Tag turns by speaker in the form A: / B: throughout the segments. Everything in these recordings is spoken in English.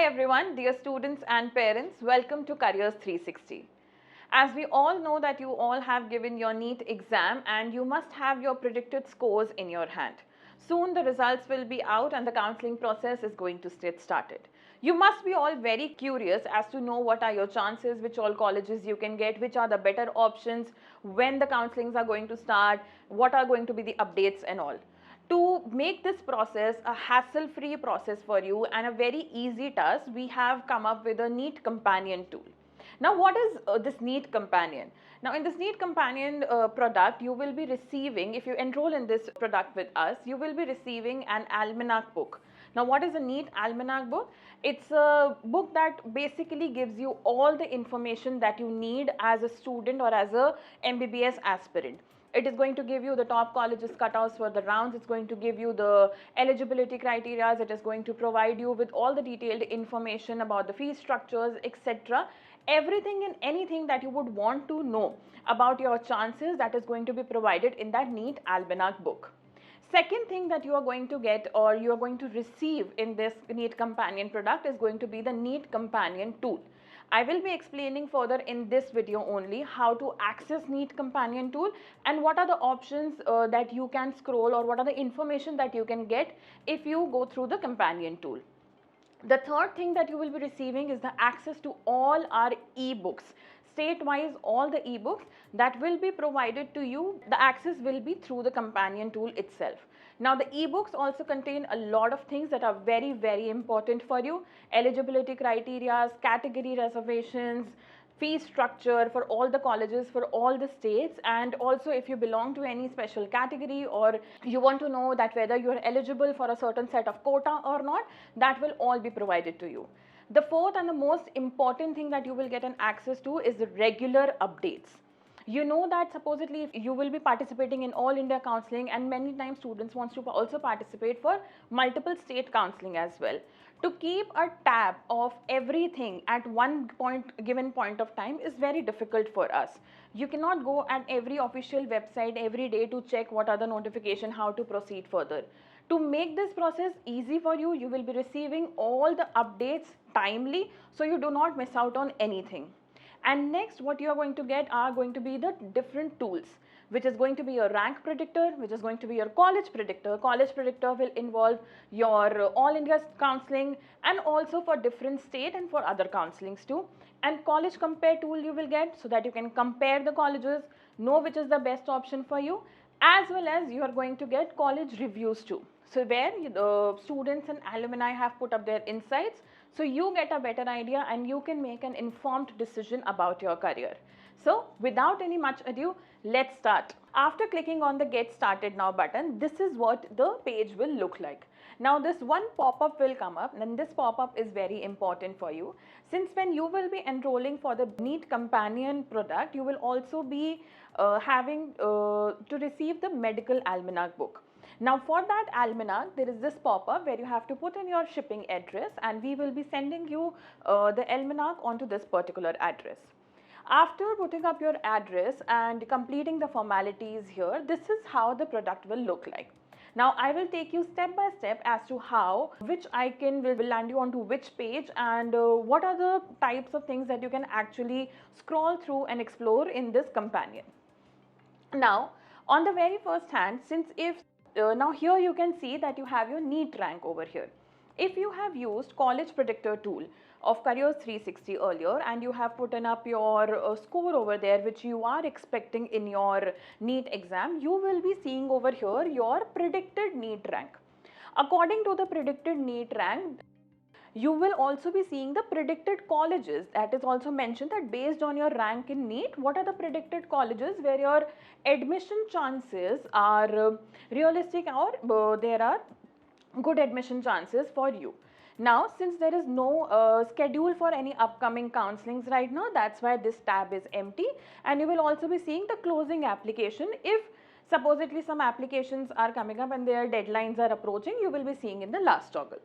A: Hi everyone, dear students and parents, welcome to Careers 360. As we all know that you all have given your NEET exam and you must have your predicted scores in your hand. Soon the results will be out and the counselling process is going to get started. You must be all very curious as to know what are your chances, which all colleges you can get, which are the better options, when the counsellings are going to start, what are going to be the updates and all. To make this process a hassle-free process for you and a very easy task, we have come up with a NEET companion tool. Now, what is this NEET companion? Now, in this NEET companion product, you will be receiving, if you enroll in this product with us, you will be receiving an Almanac book. Now, what is a NEET Almanac book? It's a book that basically gives you all the information that you need as a student or as a MBBS aspirant. It is going to give you the top colleges cutoffs for the rounds. It's going to give you the eligibility criteria. It is going to provide you with all the detailed information about the fee structures, etc. Everything and anything that you would want to know about your chances, that is going to be provided in that NEET Almanac book. Second thing that you are going to get or you are going to receive in this NEET companion product is going to be the NEET companion tool. I will be explaining further in this video only how to access NEET companion tool and what are the options that you can scroll or what are the information that you can get if you go through the companion tool. The third thing that you will be receiving is the access to all our eBooks. State-wise, all the eBooks that will be provided to you, the access will be through the companion tool itself. Now, the eBooks also contain a lot of things that are very, very important for you. Eligibility criteria, category reservations, fee structure for all the colleges, for all the states, and also if you belong to any special category or you want to know that whether you are eligible for a certain set of quota or not, that will all be provided to you. The fourth and the most important thing that you will get an access to is the regular updates. You know that supposedly you will be participating in all India counselling and many times students want to also participate for multiple state counselling as well. To keep a tab of everything at one given point of time is very difficult for us. You cannot go at every official website every day to check what are the notification, how to proceed further. To make this process easy for you, you will be receiving all the updates timely so you do not miss out on anything. And next, what you are going to get are going to be the different tools, which is going to be your rank predictor, which is going to be your college predictor. College predictor will involve your all India counselling and also for different state and for other counsellings too. And college compare tool you will get so that you can compare the colleges, know which is the best option for you, as well as you are going to get college reviews too. So where the students and alumni have put up their insights, so you get a better idea and you can make an informed decision about your career. So without any much ado, let's start. After clicking on the Get Started Now button, this is what the page will look like. Now this one pop-up will come up and this pop-up is very important for you. Since when you will be enrolling for the NEET companion product, you will also be having to receive the medical almanac book. Now for that almanac, there is this pop-up where you have to put in your shipping address and we will be sending you the almanac onto this particular address. After putting up your address and completing the formalities here, this is how the product will look like. Now I will take you step by step as to how, which icon will land you onto which page and what are the types of things that you can actually scroll through and explore in this companion. Now on the very first hand, since if now here you can see that you have your NEET rank over here. If you have used College Predictor tool of Careers 360 earlier and you have put up your score over there which you are expecting in your NEET exam, you will be seeing over here your predicted NEET rank. According to the predicted NEET rank, you will also be seeing the predicted colleges. That is also mentioned that based on your rank in NEET, what are the predicted colleges where your admission chances are realistic or there are good admission chances for you. Now, since there is no schedule for any upcoming counsellings right now, that's why this tab is empty and you will also be seeing the closing application. If supposedly some applications are coming up and their deadlines are approaching, you will be seeing in the last toggle.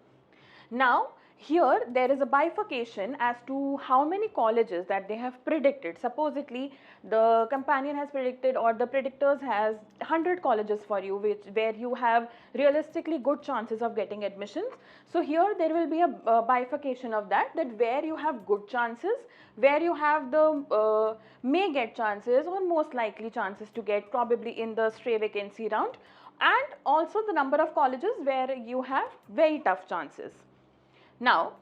A: Now, Here there is a bifurcation as to how many colleges that they have predicted. Supposedly the companion has predicted, or the predictors has 100 colleges for you, where you have realistically good chances of getting admissions. So here there will be a bifurcation of that where you have good chances, where you have the may get chances or most likely chances to get probably in the stray vacancy round, and also the number of colleges where you have very tough chances. Now,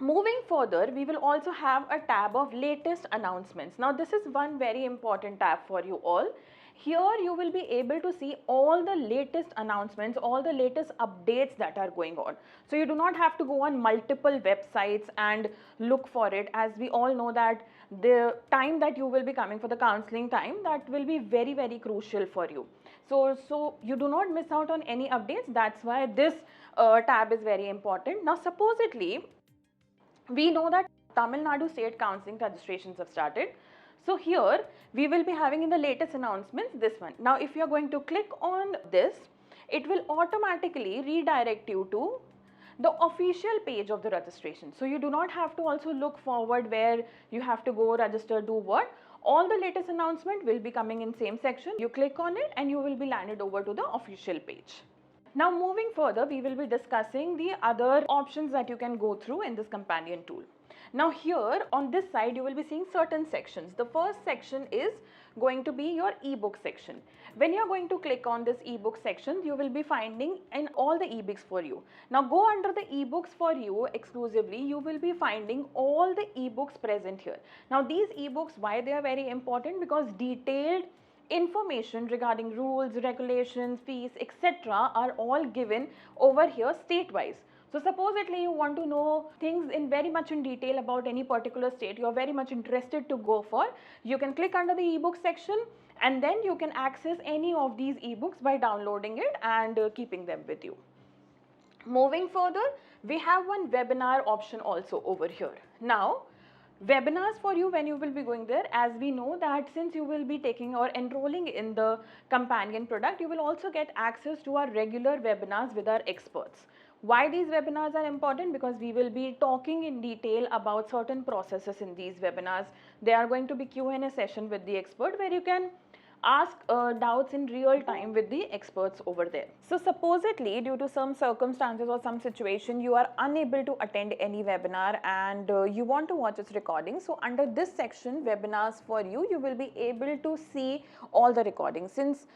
A: moving further, we will also have a tab of latest announcements. Now, this is one very important tab for you all. Here you will be able to see all the latest announcements, all the latest updates that are going on. So you do not have to go on multiple websites and look for it, as we all know that the time that you will be coming for the counseling time, that will be very, very crucial for you. So you do not miss out on any updates. That's why this tab is very important. Now, supposedly, we know that Tamil Nadu state counseling registrations have started. So here we will be having in the latest announcements this one. Now, if you are going to click on this, it will automatically redirect you to the official page of the registration. So you do not have to also look forward where you have to go register, do what. All the latest announcement will be coming in same section. You click on it and you will be landed over to the official page. Now, moving further, we will be discussing the other options that you can go through in this companion tool. Now, here on this side, you will be seeing certain sections. The first section is going to be your ebook section. When you are going to click on this ebook section, you will be finding in all the ebooks for you. Now, go under the ebooks for you exclusively. You will be finding all the ebooks present here. Now, these ebooks, why they are very important? Because detailed information regarding rules, regulations, fees, etc. are all given over here state-wise. So supposedly you want to know things in very much in detail about any particular state, you are very much interested to go for, you can click under the ebook section and then you can access any of these ebooks by downloading it and keeping them with you. Moving further, we have one webinar option also over here. Now, webinars for you when you will be going there, as we know that since you will be taking or enrolling in the companion product, you will also get access to our regular webinars with our experts. Why these webinars are important? Because we will be talking in detail about certain processes in these webinars. There are going to be Q&A session with the expert where you can ask doubts in real time with the experts over there. So supposedly due to some circumstances or some situation you are unable to attend any webinar and you want to watch its recording. So under this section, webinars for you, you will be able to see all the recordings. Since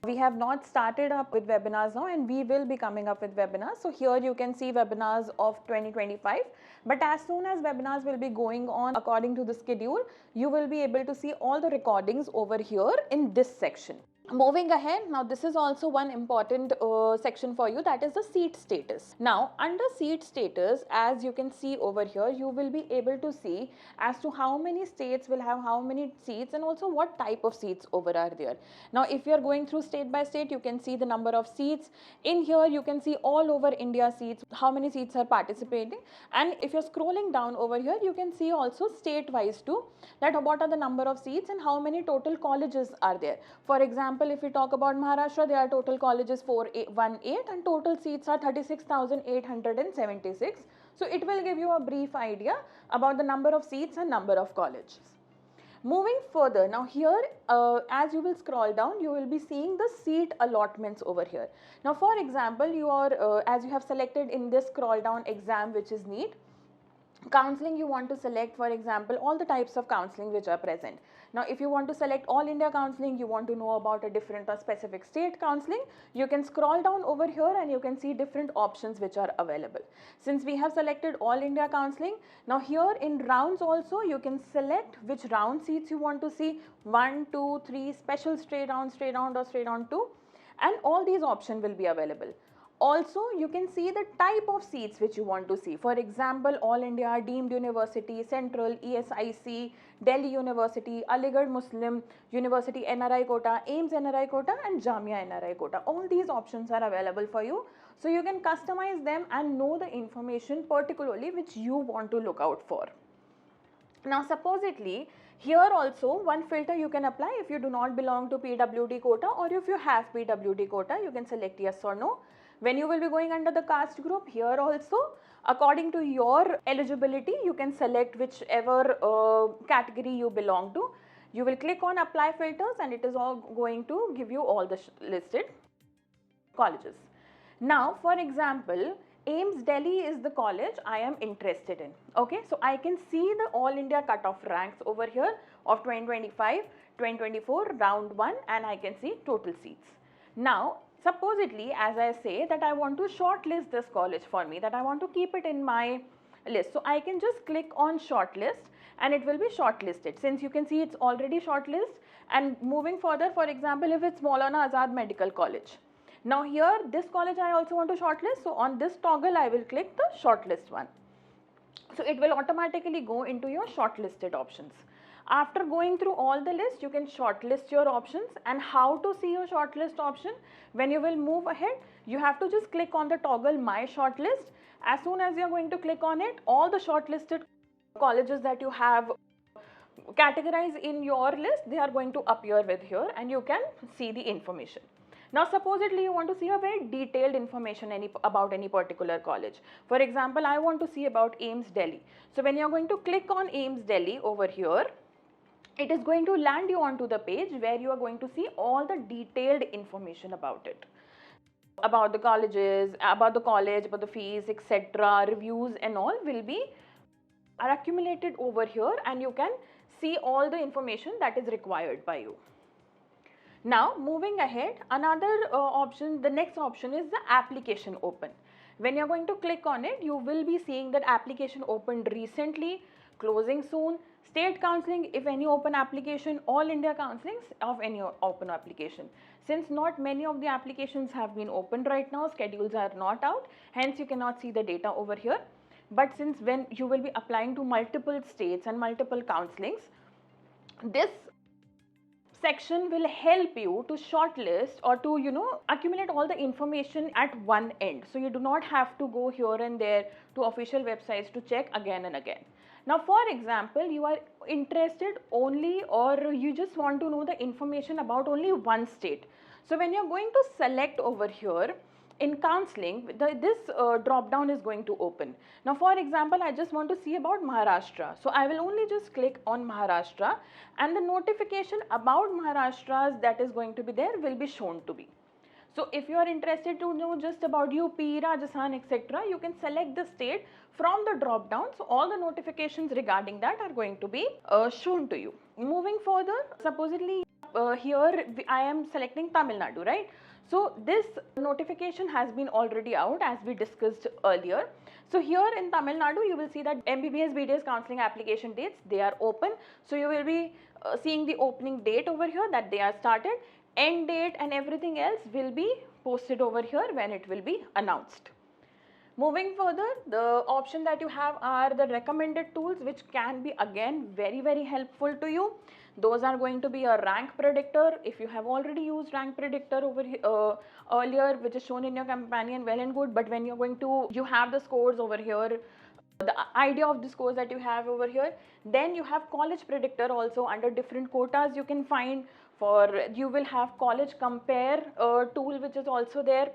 A: we have not started up with webinars now and we will be coming up with webinars. So here you can see webinars of 2025. But as soon as webinars will be going on according to the schedule, you will be able to see all the recordings over here in this section. Moving ahead, now this is also one important section for you, that is the seat status. Now under seat status, as you can see over here, you will be able to see as to how many states will have how many seats and also what type of seats over are there. Now if you are going through state by state, you can see the number of seats. In here you can see all over India seats, how many seats are participating, and if you're scrolling down over here, you can see also state wise too, that what are the number of seats and how many total colleges are there. For example, if we talk about Maharashtra, there are total colleges 418 and total seats are 36,876. So it will give you a brief idea about the number of seats and number of colleges. Moving further, now here as you will scroll down, you will be seeing the seat allotments over here. Now for example, you are as you have selected in this scroll down exam, which is NEET Counselling, you want to select, for example, all the types of counselling which are present. Now if you want to select all India counselling, you want to know about a different or specific state counselling, you can scroll down over here and you can see different options which are available. Since we have selected all India counselling, now here in rounds also you can select which round seats you want to see, 1, 2, 3, special straight round or straight round 2, and all these options will be available. Also, you can see the type of seats which you want to see. For example, All India, Deemed University, Central, ESIC, Delhi University, Aligarh Muslim University NRI quota, AIMS NRI quota and Jamia NRI quota. All these options are available for you. So you can customize them and know the information particularly which you want to look out for. Now supposedly, here also one filter you can apply if you do not belong to PWD quota, or if you have PWD quota, you can select yes or no. When you will be going under the caste group, here also according to your eligibility you can select whichever category you belong to. You will click on apply filters and it is all going to give you all the listed colleges. Now for example, AIMS Delhi is the college I am interested in. Okay, so I can see the all India cutoff ranks over here of 2025, 2024 round 1, and I can see total seats. Now supposedly, as I say that I want to shortlist this college for me, that I want to keep it in my list. So I can just click on shortlist and it will be shortlisted. Since you can see it's already shortlisted, and moving further, for example, if it's Maulana Azad Medical College. Now here this college I also want to shortlist, so on this toggle I will click the shortlist one. So it will automatically go into your shortlisted options. After going through all the list, you can shortlist your options. And how to see your shortlist option? When you will move ahead, you have to just click on the toggle my shortlist. As soon as you are going to click on it, all the shortlisted colleges that you have categorized in your list, they are going to appear with here and you can see the information. Now supposedly you want to see a very detailed information about any particular college. For example, I want to see about AIMS Delhi. So when you are going to click on AIMS Delhi over here, it is going to land you onto the page where you are going to see all the detailed information about it. About the colleges, about the college, about the fees, etc. Reviews and all are accumulated over here and you can see all the information that is required by you. Now moving ahead, another option, the next option is the application open. When you are going to click on it, you will be seeing that application opened recently, closing soon, state counselling if any open application, all India counsellings of any open application. Since not many of the applications have been opened right now, schedules are not out, hence you cannot see the data over here. But since when you will be applying to multiple states and multiple counsellings, this section will help you to shortlist or to accumulate all the information at one end. So you do not have to go here and there to official websites to check again and again. Now for example, you are interested only or you just want to know the information about only one state. So when you are going to select over here, in counselling, this drop down is going to open. Now for example, I just want to see about Maharashtra. So I will only just click on Maharashtra and the notification about Maharashtra that is going to be there will be shown to be. So if you are interested to know just about UP, Rajasthan, etc., you can select the state from the drop down. So all the notifications regarding that are going to be shown to you. Moving further, supposedly here I am selecting Tamil Nadu, right? So this notification has been already out as we discussed earlier. So here in Tamil Nadu, you will see that MBBS BDS counselling application dates, they are open. So you will be seeing the opening date over here that they are started, end date and everything else will be posted over here when it will be announced. Moving further, the option that you have are the recommended tools which can be again very helpful to you. Those are going to be a rank predictor. If you have already used rank predictor over here, earlier, which is shown in your companion, well and good, but when you're going to, you have the scores over here, the idea of the scores that you have over here, then you have college predictor also under different quotas you can find. You will have college compare tool which is also there.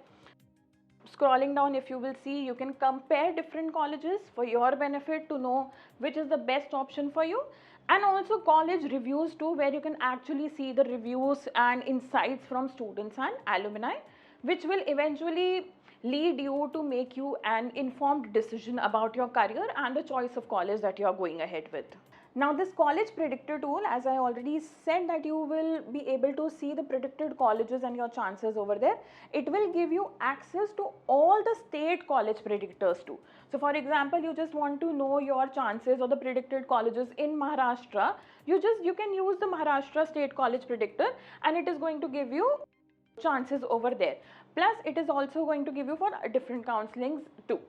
A: Scrolling down, if you will see, you can compare different colleges for your benefit to know which is the best option for you. And also college reviews too, where you can actually see the reviews and insights from students and alumni, which will eventually lead you to make you an informed decision about your career and the choice of college that you are going ahead with. Now this college predictor tool, as I already said, that you will be able to see the predicted colleges and your chances over there. It will give you access to all the state college predictors too. So for example, you just want to know your chances or the predicted colleges in Maharashtra, you can use the Maharashtra state college predictor and it is going to give you chances over there. Plus it is also going to give you for different counselings too.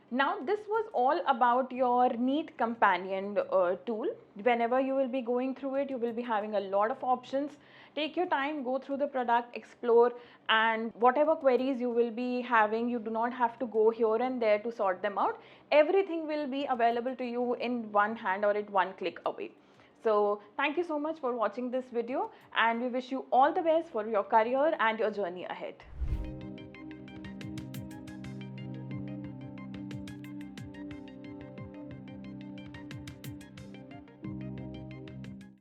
A: Now this was all about your NEET companion tool. Whenever you will be going through it, you will be having a lot of options. Take your time, go through the product, explore, and whatever queries you will be having, you do not have to go here and there to sort them out. Everything will be available to you in one hand or at one click away. So thank you so much for watching this video and we wish you all the best for your career and your journey ahead.